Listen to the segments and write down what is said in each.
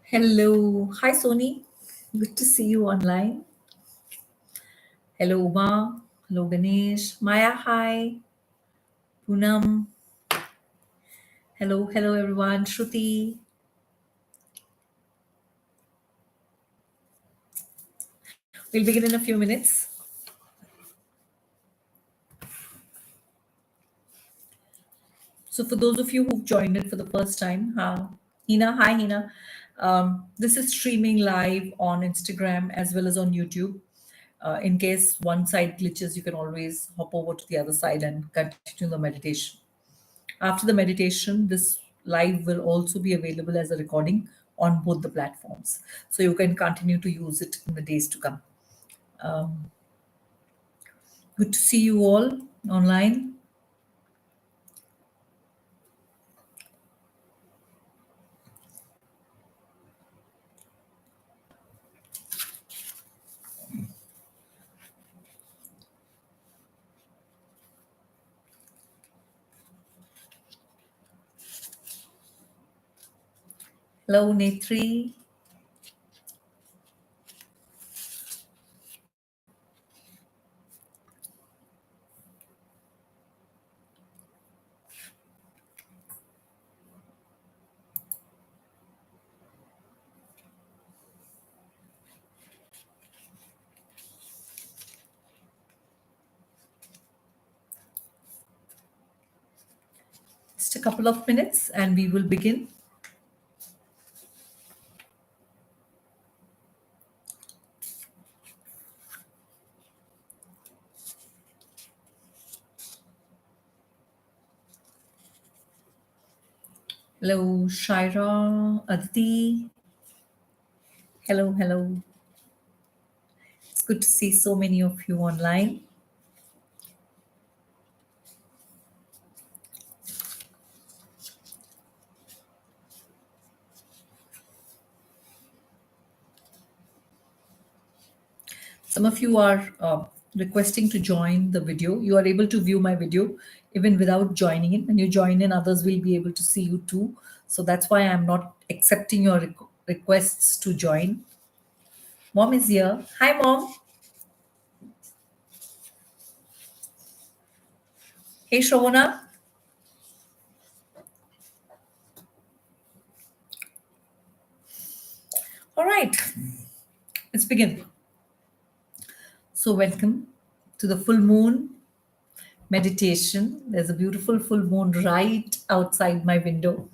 Hello. Hi, Sony. Good to see you online. Hello, Uma. Hello, Ganesh. Maya, hi. Poonam. Hello, everyone. Shruti. We'll begin in a few minutes. So, for those of you who've joined it for the first time, Hina, hi, Hina. This is streaming live on Instagram as well as on YouTube. In case one side glitches, you can always hop over to the other side and continue the meditation. After the meditation, this live will also be available as a recording on both the platforms. So you can continue to use it in the days to come. Um, Good to see you all online. Hello, Netri. Just a couple of minutes and we will begin. Hello, Shaira, Aditi. Hello. It's good to see so many of you online. Some of you are requesting to join the video. You are able to view my video even without joining in. When you join in, others will be able to see you too. So that's why I'm not accepting your requests to join. Mom is here. Hi, Mom. Hey, Shravana. All right, let's begin. So, welcome to the full moon meditation. There's a beautiful full moon right outside my window,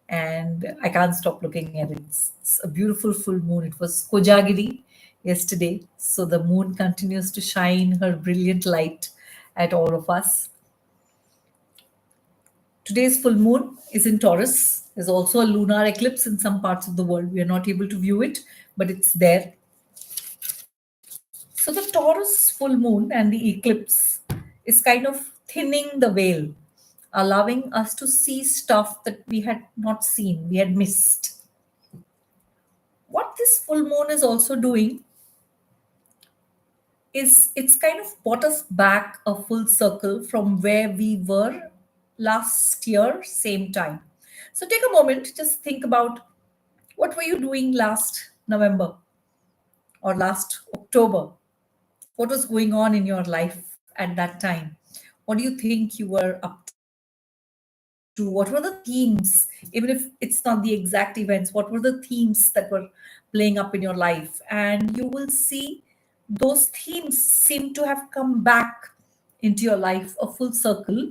and I can't stop looking at it. It's a beautiful full moon. It was Kojagiri yesterday, so the moon continues to shine her brilliant light at all of us. Today's full moon is in Taurus. There's also a lunar eclipse in some parts of the world. We are not able to view it, but it's there. So the Taurus full moon and the eclipse is kind of thinning the veil, allowing us to see stuff that we had not seen, we had missed. What this full moon is also doing is it's kind of brought us back a full circle from where we were last year, same time. So take a moment, just think about what were you doing last November or last October? What was going on in your life at that time? What do you think you were up to? What were the themes? Even if it's not the exact events, what were the themes that were playing up in your life? And you will see those themes seem to have come back into your life a full circle,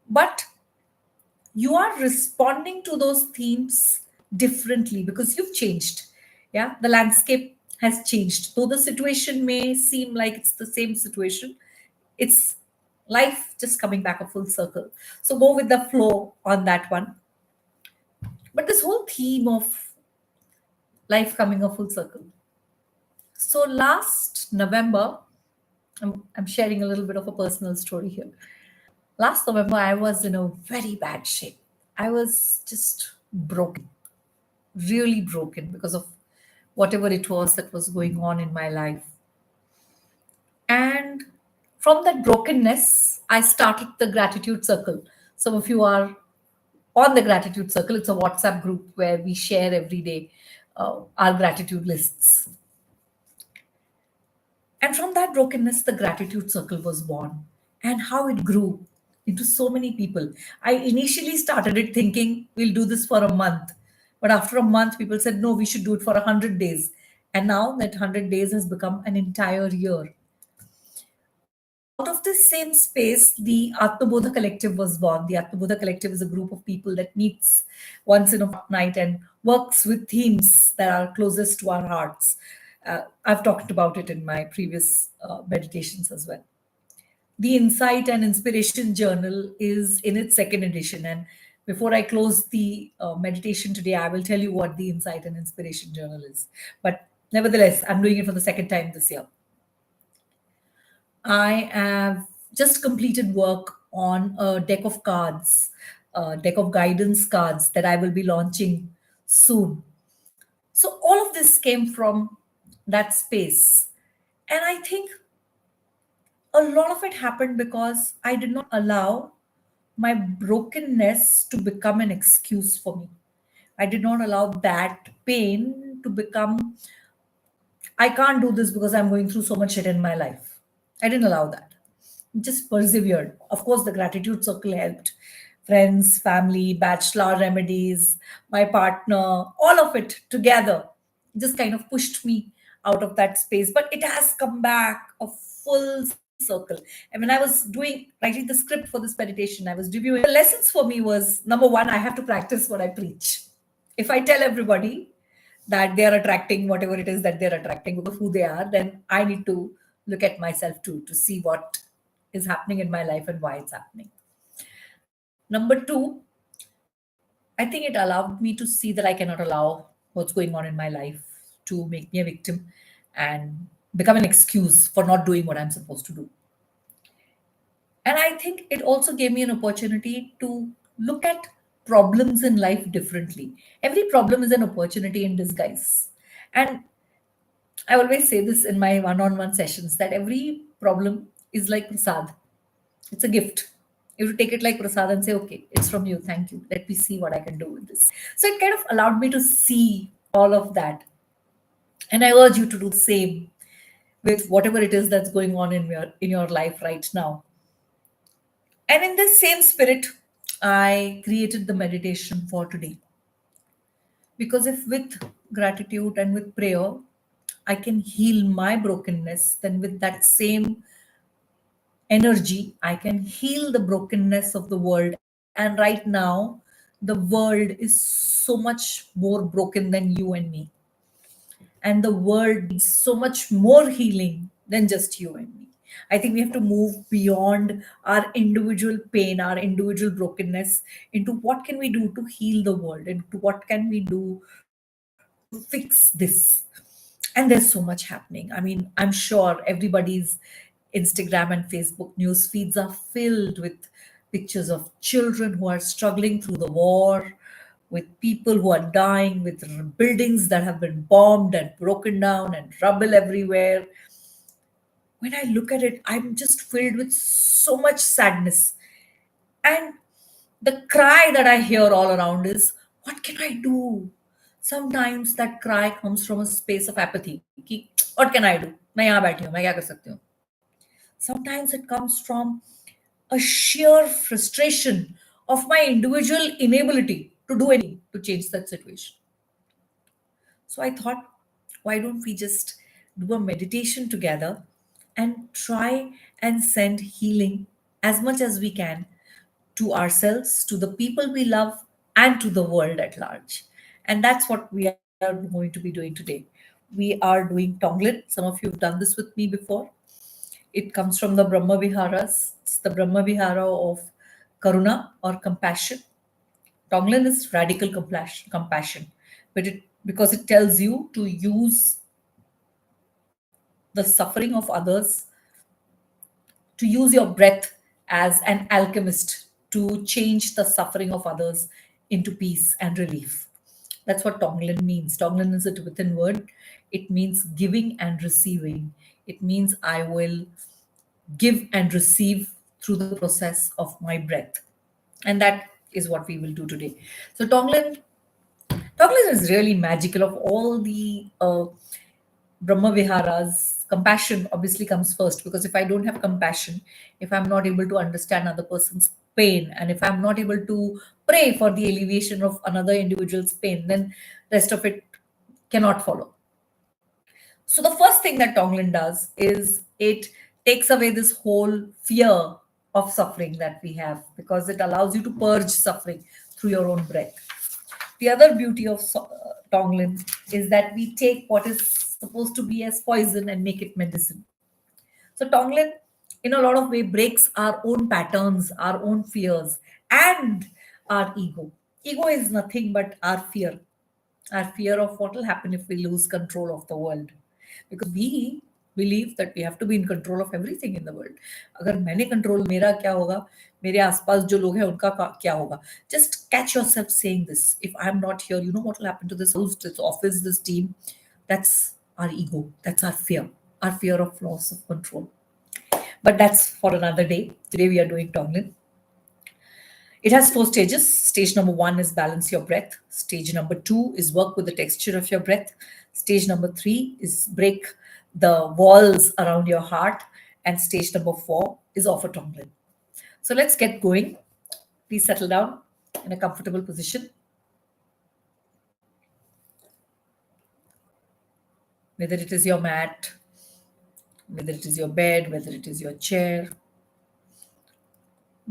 but you are responding to those themes differently because you've changed. Yeah, the landscape has changed. Though the situation may seem like it's the same situation, it's life just coming back a full circle. So go with the flow on that one. But this whole theme of life coming a full circle. So last November, I'm sharing a little bit of a personal story here. Last November, I was in a very bad shape. I was just broken, really broken because of whatever it was that was going on in my life. And from that brokenness, I started the gratitude circle. Some of you are on the gratitude circle. It's a WhatsApp group where we share every day. our gratitude lists. And from that brokenness, the gratitude circle was born, and how it grew into so many people. I initially started it thinking we'll do this for a month. But after a month, people said, no, we should do it for 100 days. And now that 100 days has become an entire year. Out of this same space, the Atmabodha Collective was born. The Atmabodha Collective is a group of people that meets once in a fortnight and works with themes that are closest to our hearts. I've talked about it in my previous meditations as well. The Insight and Inspiration Journal is in its second edition. And before I close the meditation today, I will tell you what the Insight and Inspiration Journal is. But nevertheless, I'm doing it for the second time this year. I have just completed work on a deck of cards, a deck of guidance cards that I will be launching soon. So, all of this came from that space. And I think a lot of it happened because I did not allow my brokenness to become an excuse for me. I did not allow that pain to become, I can't do this because I'm going through so much shit in my life. I didn't allow that. Just persevered. Of course, the gratitude circle helped. Friends, family, bachelor remedies, my partner, all of it together just kind of pushed me out of that space. But it has come back a full circle. And when I was writing the script for this meditation, I was reviewing. The lessons for me was number one, I have to practice what I preach. If I tell everybody that they are attracting whatever it is that they're attracting because of who they are, then I need to look at myself too to see what is happening in my life and why it's happening. Number two, I think it allowed me to see that I cannot allow what's going on in my life to make me a victim and become an excuse for not doing what I'm supposed to do. And I think it also gave me an opportunity to look at problems in life differently. Every problem is an opportunity in disguise. And I always say this in my one on one sessions that every problem is like prasad. It's a gift. You have to take it like prasad and say, okay, it's from you. Thank you. Let me see what I can do with this. So it kind of allowed me to see all of that. And I urge you to do the same with whatever it is that's going on in your life right now. And in this same spirit, I created the meditation for today. Because if with gratitude and with prayer, I can heal my brokenness, then with that same energy, I can heal the brokenness of the world. And right now, the world is so much more broken than you and me. And the world needs so much more healing than just you and me. I think we have to move beyond our individual pain, our individual brokenness, into what can we do to heal the world, and to what can we do to fix this. And there's so much happening. I mean, I'm sure everybody's Instagram and Facebook news feeds are filled with pictures of children who are struggling through the war, with people who are dying, with buildings that have been bombed and broken down and rubble everywhere. When I look at it, I'm just filled with so much sadness. And the cry that I hear all around is, what can I do? Sometimes that cry comes from a space of apathy. कि, what can I do? मैं यहाँ बैठी हूँ, मैं क्या कर सकती हूँ? Sometimes it comes from a sheer frustration of my individual inability to do anything to change that situation. So I thought, why don't we just do a meditation together and try and send healing as much as we can to ourselves, to the people we love, and to the world at large. And that's what we are going to be doing today. We are doing Tonglen. Some of you have done this with me before. It comes from the Brahma Viharas. It's the Brahma Vihara of Karuna or compassion. Tonglen is radical compassion, but it because it tells you to use the suffering of others, to use your breath as an alchemist to change the suffering of others into peace and relief. That's what Tonglen means. Tonglen is a Tibetan word. It means giving and receiving. It means I will give and receive through the process of my breath. And that is what we will do today. So, Tonglen Tonglen is really magical. Of all the Brahma Viharas, compassion obviously comes first, because if I don't have compassion, if I'm not able to understand other person's pain, and if I'm not able to pray for the alleviation of another individual's pain, then rest of it cannot follow. So the first thing that Tonglen does is it takes away this whole fear of suffering that we have, because it allows you to purge suffering through your own breath. The other beauty of Tonglen is that we take what is supposed to be as poison and make it medicine. So Tonglen, in a lot of way, breaks our own patterns, our own fears, and our ego. Ego is nothing but our fear of what will happen if we lose control of the world, because we believe that we have to be in control of everything in the world. अगर मैंने control, मेरा क्या होगा, मेरे आसपास जो लोग हैं उनका क्या होगा. Just catch yourself saying this: if I'm not here, you know what will happen to this house, this office, this team. That's our ego, that's our fear of loss of control. But that's for another day. Today we are doing Tonglen. It has four stages. Stage number one is balance your breath. Stage number two is work with the texture of your breath. Stage number three is break the walls around your heart. And stage number four is offer Tonglen. So let's get going. Please settle down in a comfortable position. Whether it is your mat, whether it is your bed, whether it is your chair,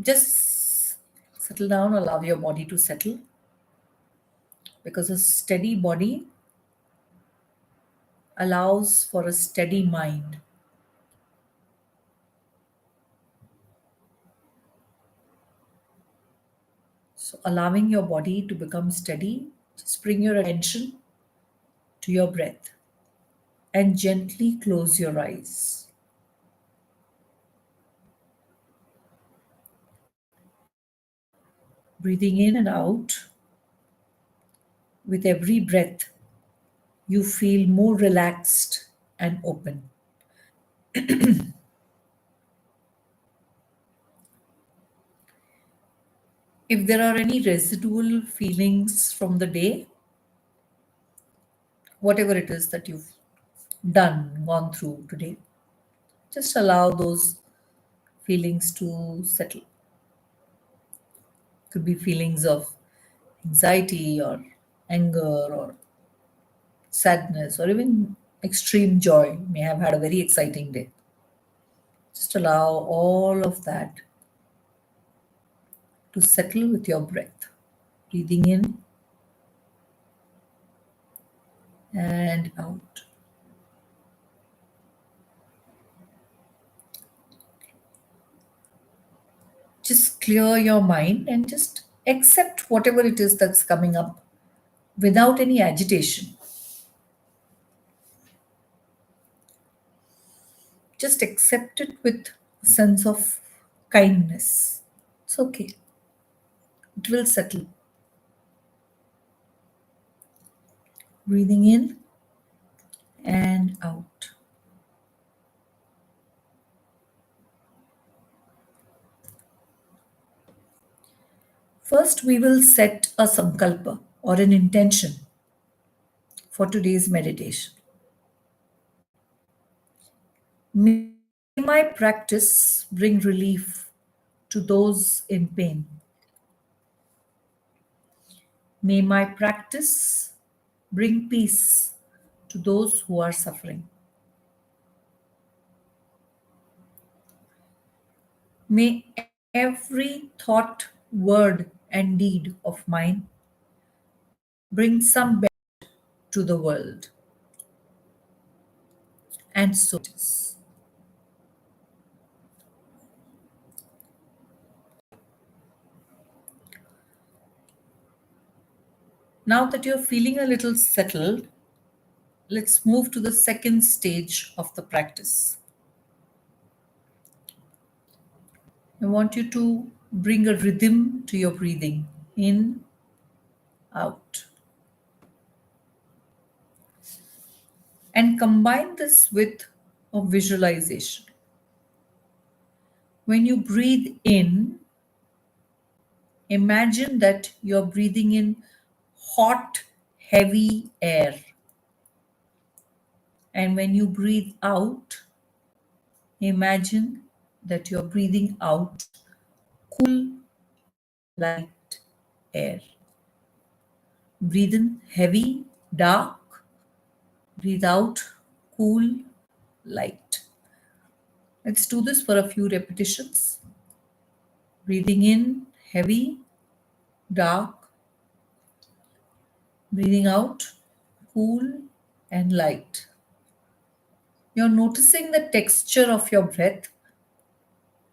just settle down, allow your body to settle, because a steady body allows for a steady mind. So, allowing your body to become steady, just bring your attention to your breath and gently close your eyes. Breathing in and out, with every breath, you feel more relaxed and open. If there are any residual feelings from the day, whatever it is that you've gone through today, just allow those feelings to settle. Could be feelings of anxiety or anger or sadness or even extreme joy. You may have had a very exciting day. Just allow all of that to settle with your breath. Breathing in and out. Just clear your mind and just accept whatever it is that's coming up without any agitation. Just accept it with a sense of kindness. It's okay. It will settle. Breathing in and out. First, we will set a sankalpa or an intention for today's meditation. May my practice bring relief to those in pain. May my practice bring peace to those who are suffering. May every thought, word, and deed of mine bring some benefit to the world. And so it is. Now that you're feeling a little settled, let's move to the second stage of the practice. I want you to bring a rhythm to your breathing in, out, and combine this with a visualization. When you breathe in, imagine that you're breathing in hot, heavy air. And when you breathe out, imagine that you're breathing out cool, light air. Breathe in heavy, dark. Breathe out cool, light. Let's do this for a few repetitions. Breathing in heavy, dark. Breathing out cool and light. You're noticing the texture of your breath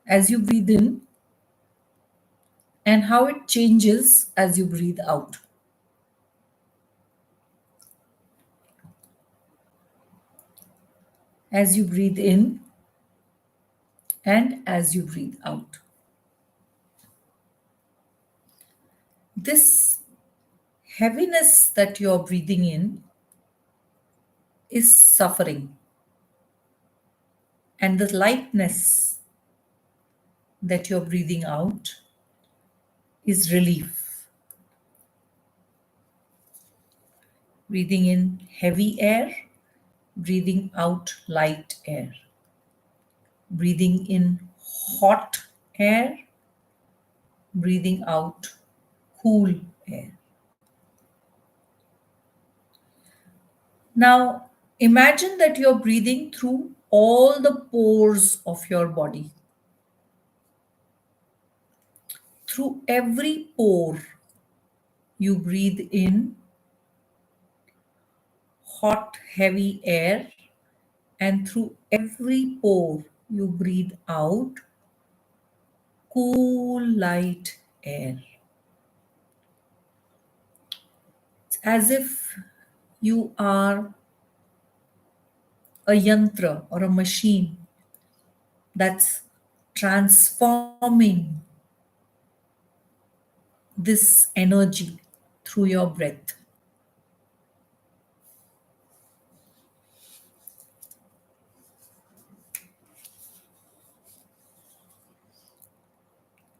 as you breathe in and how it changes as you breathe out. As you breathe in and as you breathe out. This heaviness that you're breathing in is suffering, and the lightness that you're breathing out is relief. Breathing in heavy air, breathing out light air. Breathing in hot air, breathing out cool air. Now, imagine that you're breathing through all the pores of your body. Through every pore, you breathe in hot, heavy air, and through every pore, you breathe out cool, light air. It's as if you are a yantra or a machine that's transforming this energy through your breath.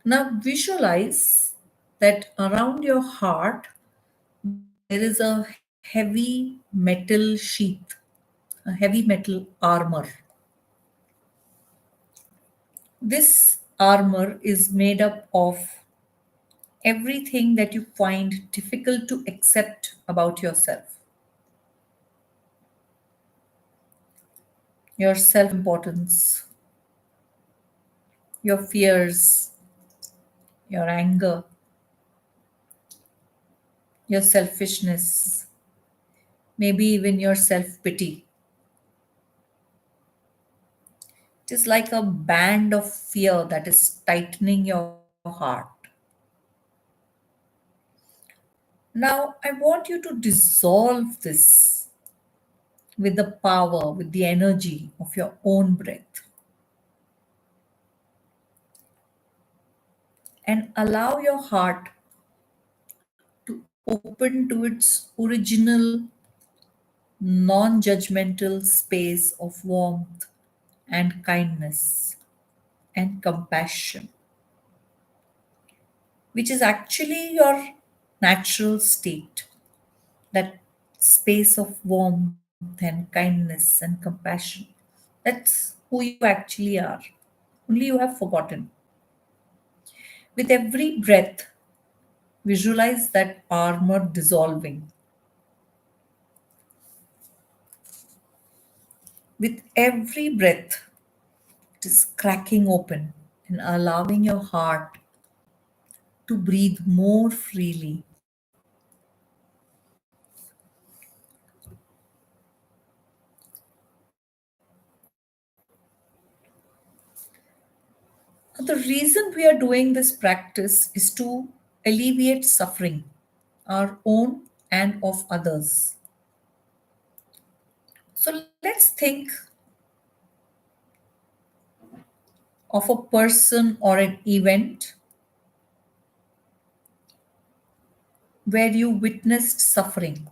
Now visualize that around your heart there is a heavy metal sheath, a heavy metal armor. This armor is made up of everything that you find difficult to accept about yourself. Your self importance, your fears, your anger, your selfishness, maybe even your self pity. It is like a band of fear that is tightening your heart. Now, I want you to dissolve this with the power, with the energy of your own breath. And allow your heart to open to its original, non judgmental space of warmth and kindness and compassion, which is actually your natural state. That space of warmth and kindness and compassion. That's who you actually are. Only you have forgotten. With every breath, visualize that armor dissolving. With every breath, it is cracking open and allowing your heart to breathe more freely. The reason we are doing this practice is to alleviate suffering, our own and of others. So let's think of a person or an event where you witnessed suffering.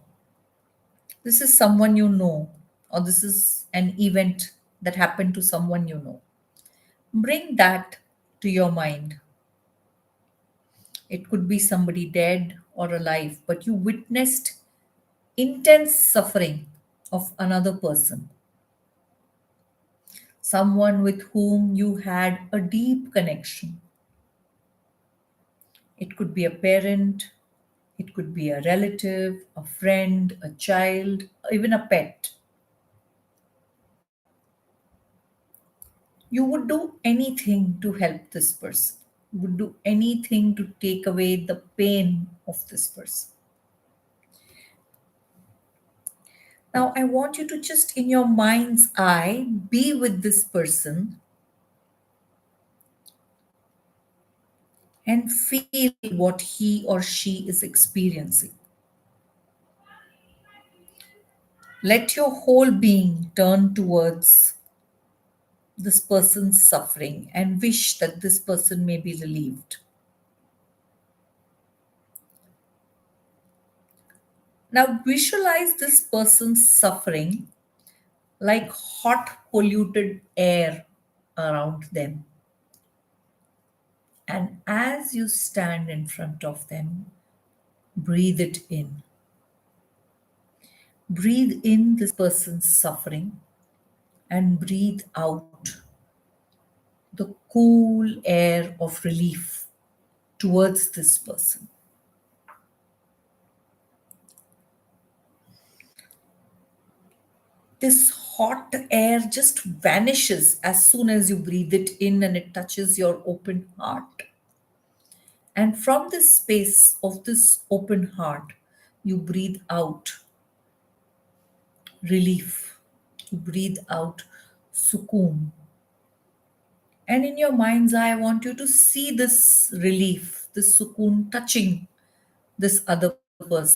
This is someone you know, or this is an event that happened to someone you know. Bring that to your mind. It could be somebody dead or alive, but you witnessed intense suffering of another person, someone with whom you had a deep connection. It could be a parent, it could be a relative, a friend, a child, even a pet. You would do anything to help this person. You would do anything to take away the pain of this person. Now, I want you to just in your mind's eye be with this person and feel what he or she is experiencing. Let your whole being turn towards this person's suffering and wish that this person may be relieved. Now, visualize this person's suffering like hot, polluted air around them. And as you stand in front of them, breathe it in. Breathe in this person's suffering and breathe out the cool air of relief towards this person. This hot air just vanishes as soon as you breathe it in and it touches your open heart. And from this space of this open heart, you breathe out relief. You breathe out sukoon. And in your mind's eye, I want you to see this relief, this sukoon touching this other person.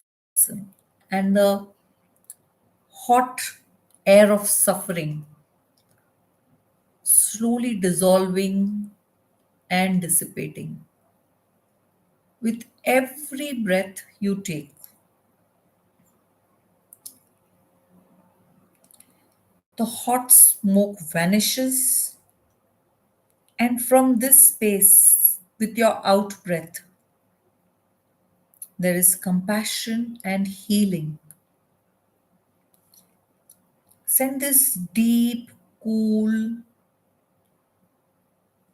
And the hot air of suffering slowly dissolving and dissipating with every breath you take. The hot smoke vanishes, and from this space, with your out breath, there is compassion and healing. Send this deep, cool,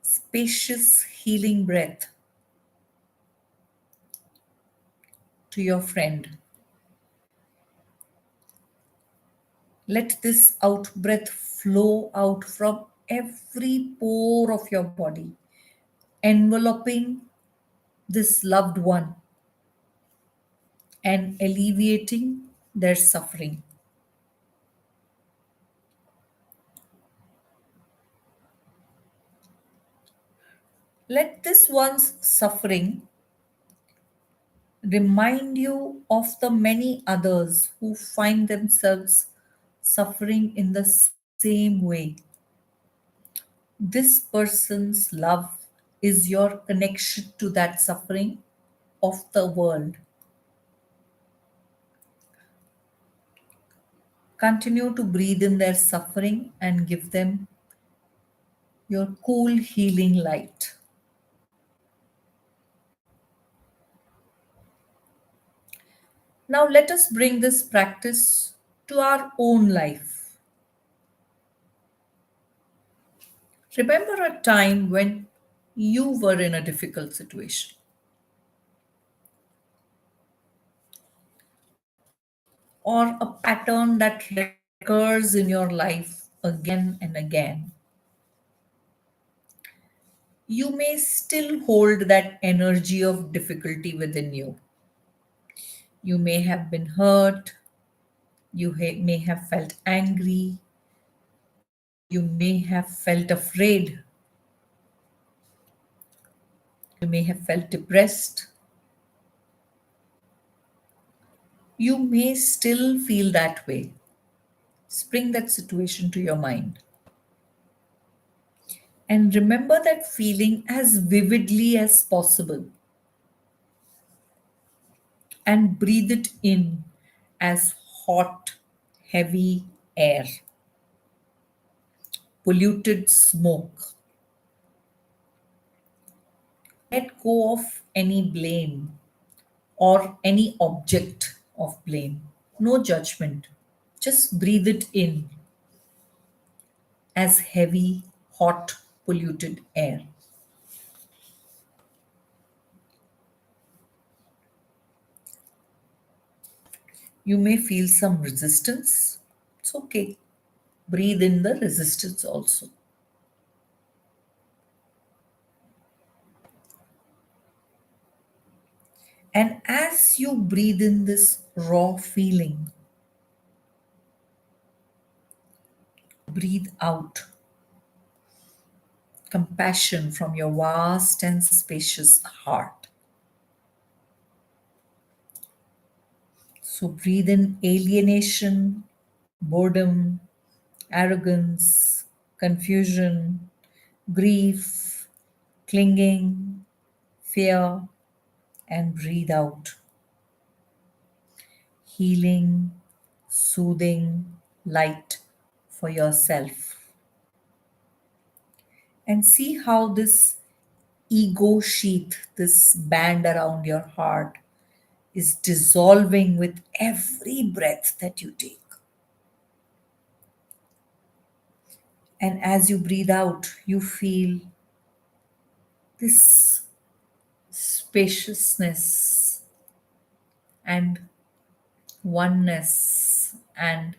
spacious, healing breath to your friend. Let this out breath flow out from every pore of your body, enveloping this loved one and alleviating their suffering. Let this one's suffering remind you of the many others who find themselves suffering in the same way. This person's love is your connection to that suffering of the world. Continue to breathe in their suffering and give them your cool, healing light. Now, let us bring this practice to our own life. Remember a time when you were in a difficult situation or a pattern that recurs in your life again and again. You may still hold that energy of difficulty within you. You may have been hurt, may have felt angry, you may have felt afraid, you may have felt depressed. You may still feel that way. Bring that situation to your mind. And remember that feeling as vividly as possible. And breathe it in as hot, heavy air, polluted smoke. Let go of any blame or any object of blame. No judgment. Just breathe it in as heavy, hot, polluted air. You may feel some resistance. It's okay. Breathe in the resistance also. And as you breathe in this raw feeling, breathe out compassion from your vast and spacious heart. So breathe in alienation, boredom, arrogance, confusion, grief, clinging, fear, and breathe out healing, soothing, light for yourself. And see how this ego sheath, this band around your heart, is dissolving with every breath that you take. And as you breathe out, you feel this spaciousness and oneness and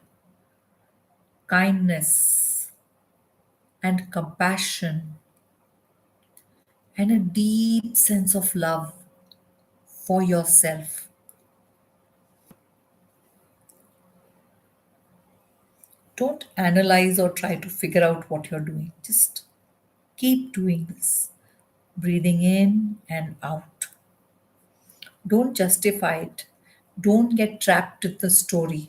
kindness and compassion and a deep sense of love for yourself. Don't analyze or try to figure out what you're doing. Just keep doing this, breathing in and out. Don't justify it. Don't get trapped in the story.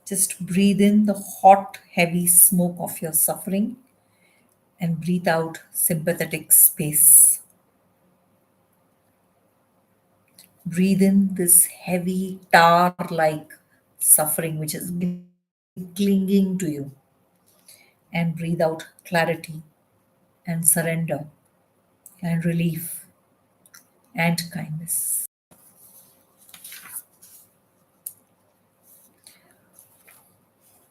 Just breathe in the hot, heavy smoke of your suffering and breathe out sympathetic space. Breathe in this heavy, tar like suffering which has been clinging to you, and breathe out clarity and surrender and relief and kindness.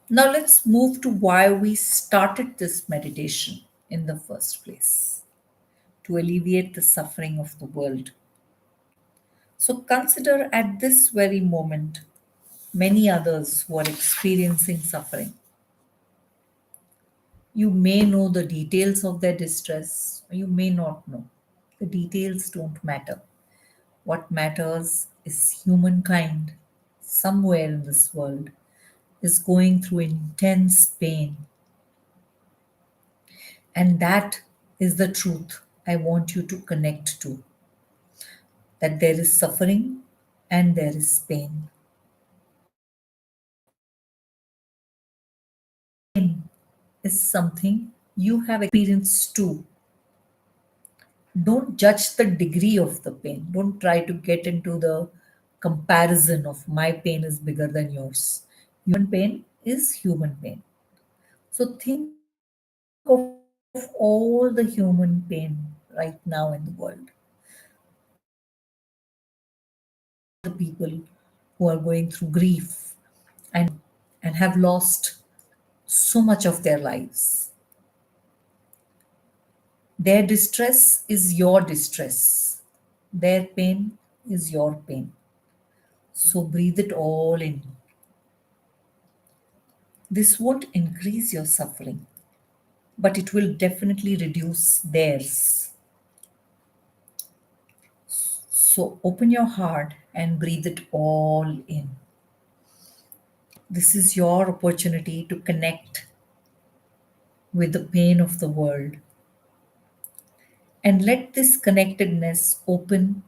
Now let's move to why we started this meditation in the first place, to alleviate the suffering of the world. So consider at this very moment many others who are experiencing suffering. You may know the details of their distress, or you may not know. The details don't matter. What matters is humankind somewhere in this world is going through intense pain. And that is the truth I want you to connect to, that there is suffering and there is pain. Is something you have experienced too. Don't judge the degree of the pain. Don't try to get into the comparison of my pain is bigger than yours. Human pain is human pain. So think of all the human pain right now in the world. All the people who are going through grief and have lost so much of their lives. Their distress is your distress. Their pain is your pain. So breathe it all in. This won't increase your suffering, but it will definitely reduce theirs. So open your heart and breathe it all in. This is your opportunity to connect with the pain of the world. And let this connectedness open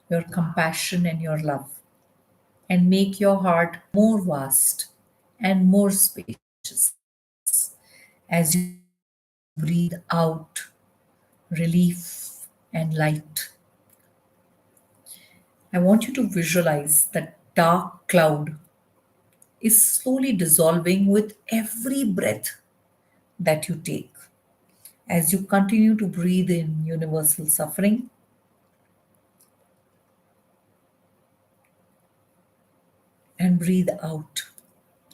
your compassion and your love and make your heart more vast and more spacious as you breathe out relief and light. I want you to visualize that dark cloud is slowly dissolving with every breath that you take. As you continue to breathe in universal suffering, and breathe out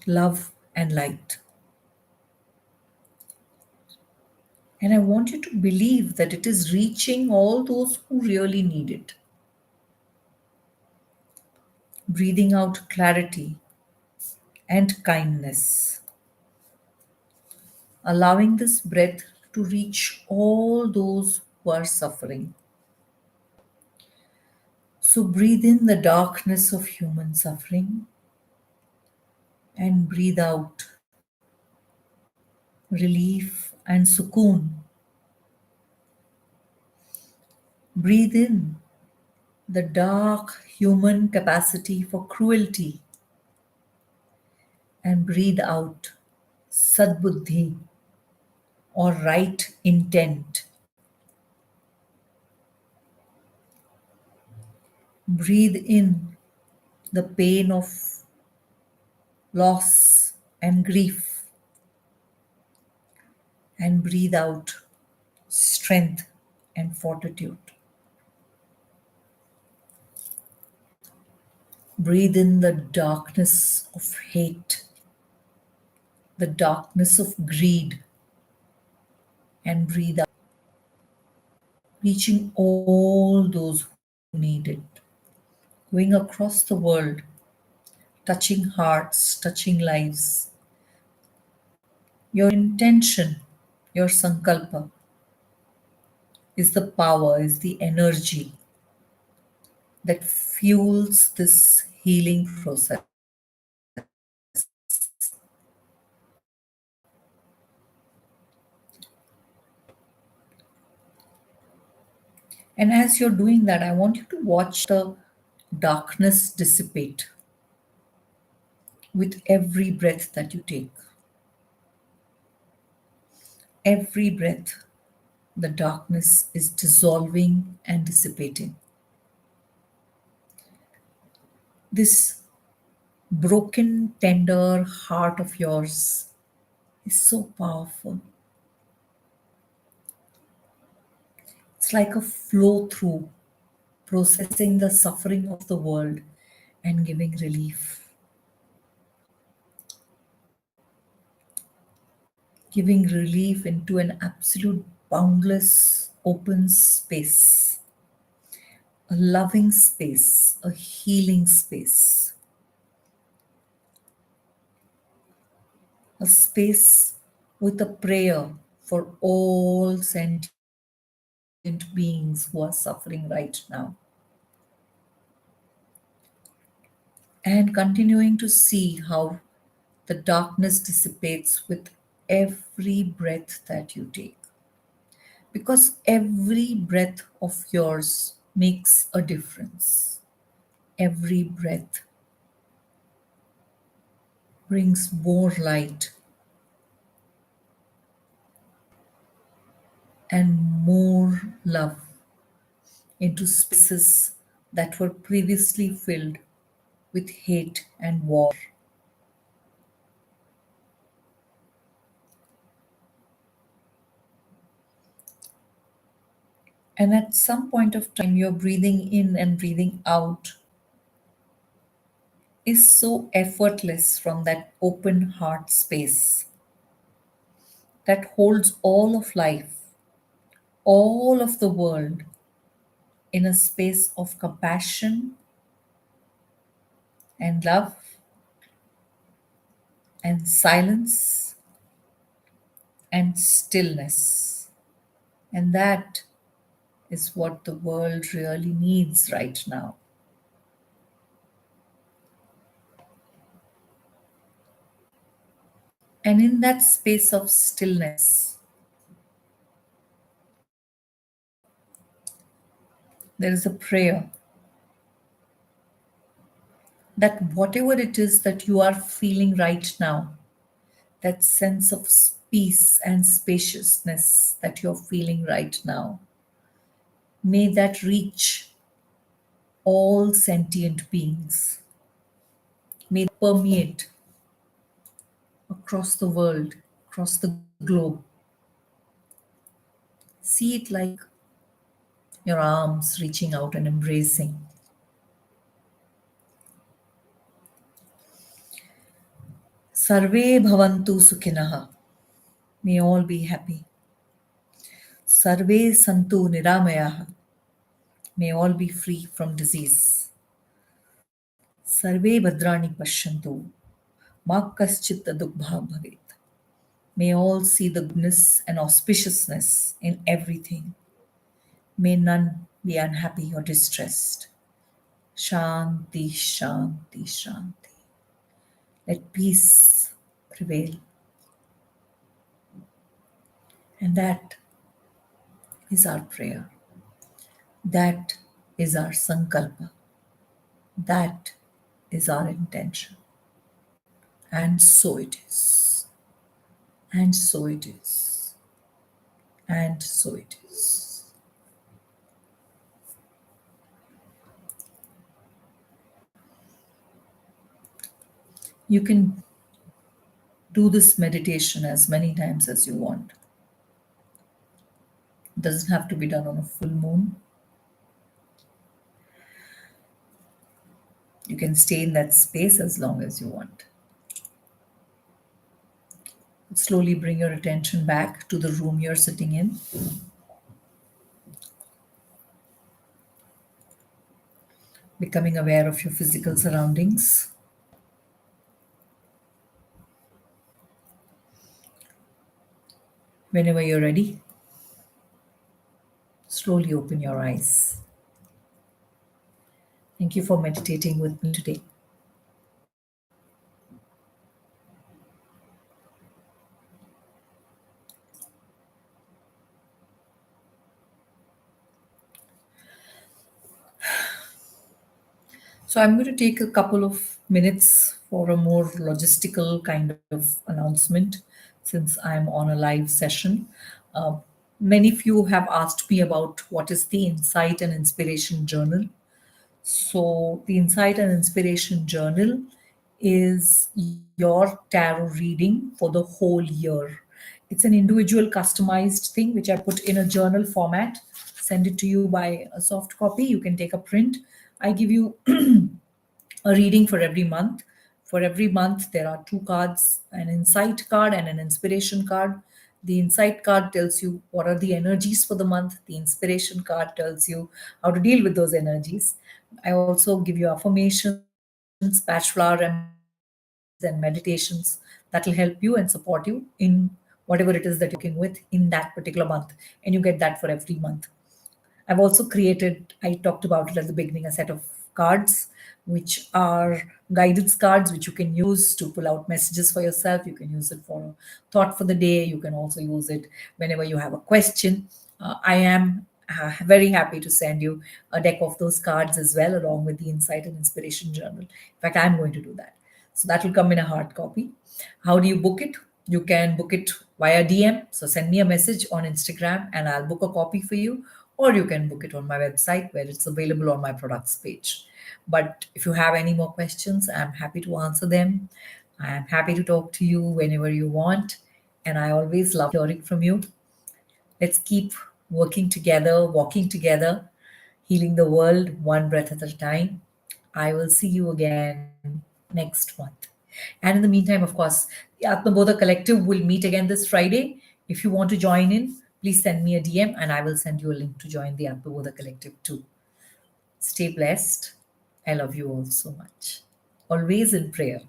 love and light. And I want you to believe that it is reaching all those who really need it. Breathing out clarity and kindness, allowing this breath to reach all those who are suffering. So breathe in the darkness of human suffering and breathe out relief and sukoon. Breathe in the dark human capacity for cruelty and breathe out sadbuddhi or right intent. Breathe in the pain of loss and grief and breathe out strength and fortitude. Breathe in the darkness of hate, the darkness of greed, and breathe out, reaching all those who need it, going across the world, touching hearts, touching lives. Your intention, your sankalpa is the power, is the energy that fuels this healing process. And as you're doing that, I want you to watch the darkness dissipate with every breath that you take. Every breath, the darkness is dissolving and dissipating. This broken, tender heart of yours is so powerful. It's like a flow through, processing the suffering of the world and giving relief. Giving relief into an absolute boundless open space, a loving space, a healing space, a space with a prayer for all sentient beings who are suffering right now. And continuing to see how the darkness dissipates with every breath that you take. Because every breath of yours makes a difference. Every breath brings more light and more love into spaces that were previously filled with hate and war. And at some point of time, your breathing in and breathing out is so effortless from that open heart space that holds all of life, all of the world in a space of compassion and love and silence and stillness. And that is what the world really needs right now. And in that space of stillness, there is a prayer that whatever it is that you are feeling right now, that sense of peace and spaciousness that you're feeling right now, may that reach all sentient beings. May it permeate across the world, across the globe. See it like your arms reaching out and embracing. Sarve bhavantu sukhinah. May all be happy. Sarve santu niramayah. May all be free from disease. Sarve bhadrani pashyantu. Ma kaschit dukbha bhavet. May all see the goodness and auspiciousness in everything. May none be unhappy or distressed. Shanti, Shanti, Shanti. Let peace prevail. And that is our prayer. That is our sankalpa. That is our intention. And so it is. And so it is. And so it is. You can do this meditation as many times as you want. It doesn't have to be done on a full moon. You can stay in that space as long as you want. Slowly bring your attention back to the room you're sitting in. Becoming aware of your physical surroundings. Whenever you're ready, slowly open your eyes. Thank you for meditating with me today. So, I'm going to take a couple of minutes for a more logistical kind of announcement since I'm on a live session. Uh, Many of you have asked me about what is the Insight and Inspiration Journal. So, the Insight and Inspiration Journal is your tarot reading for the whole year. It's an individual customized thing which I put in a journal format, send it to you by a soft copy. You can take a print. I give you a reading for every month. For every month, there are two cards, an insight card and an inspiration card. The insight card tells you what are the energies for the month. The inspiration card tells you how to deal with those energies. I also give you affirmations, patch flower remedies, and meditations that will help you and support you in whatever it is that you're working with in that particular month. And you get that for every month. I've also created, I talked about it at the beginning, a set of cards, which are guidance cards, which you can use to pull out messages for yourself. You can use it for a thought for the day. You can also use it whenever you have a question. I am very happy to send you a deck of those cards as well, along with the Insight and Inspiration Journal. In fact, I'm going to do that. So that will come in a hard copy. How do you book it? You can book it via DM. So send me a message on Instagram and I'll book a copy for you. Or you can book it on my website where it's available on my products page. But if you have any more questions, I'm happy to answer them. I'm happy to talk to you whenever you want. And I always love hearing from you. Let's keep working together, walking together, healing the world one breath at a time. I will see you again next month. And in the meantime, of course, the Atmabodha Collective will meet again this Friday. If you want to join in, please send me a DM and I will send you a link to join the Atmabodha Collective too. Stay blessed. I love you all so much. Always in prayer.